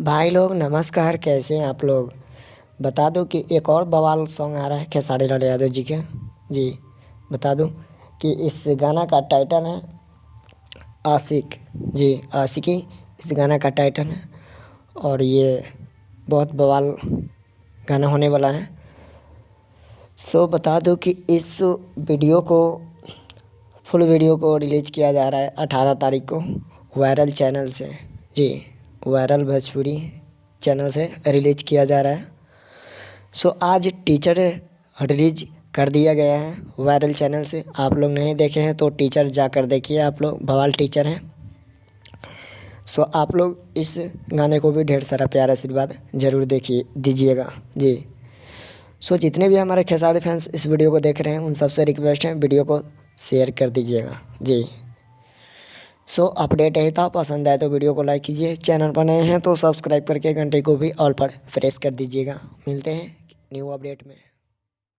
भाई लोग नमस्कार, कैसे हैं आप लोग। बता दूं कि एक और बवाल सॉन्ग आ रहा है खेसारी लाल यादव जी के। जी बता दूं कि इस गाना का टाइटल है आशिक। जी आशिकी इस गाना का टाइटल है और ये बहुत बवाल गाना होने वाला है। बता दूं कि इस वीडियो को फुल वीडियो को रिलीज किया जा रहा है 18 तारीख को वायरल चैनल से। जी वायरल भोजपुरी चैनल से रिलीज किया जा रहा है। आज टीचर रिलीज कर दिया गया है वायरल चैनल से। आप लोग नहीं देखे हैं तो टीचर जाकर देखिए, आप लोग बवाल टीचर हैं। आप लोग इस गाने को भी ढेर सारा प्यार आशीर्वाद ज़रूर देखिए दीजिएगा। जी जितने भी हमारे खेसारी फैंस इस वीडियो को देख रहे हैं उन सबसे रिक्वेस्ट है वीडियो को शेयर कर दीजिएगा। जी अपडेट यही था। पसंद आए तो वीडियो को लाइक कीजिए, चैनल पर नए हैं तो सब्सक्राइब करके घंटे को भी ऑल पर प्रेस कर दीजिएगा। मिलते हैं न्यू अपडेट में।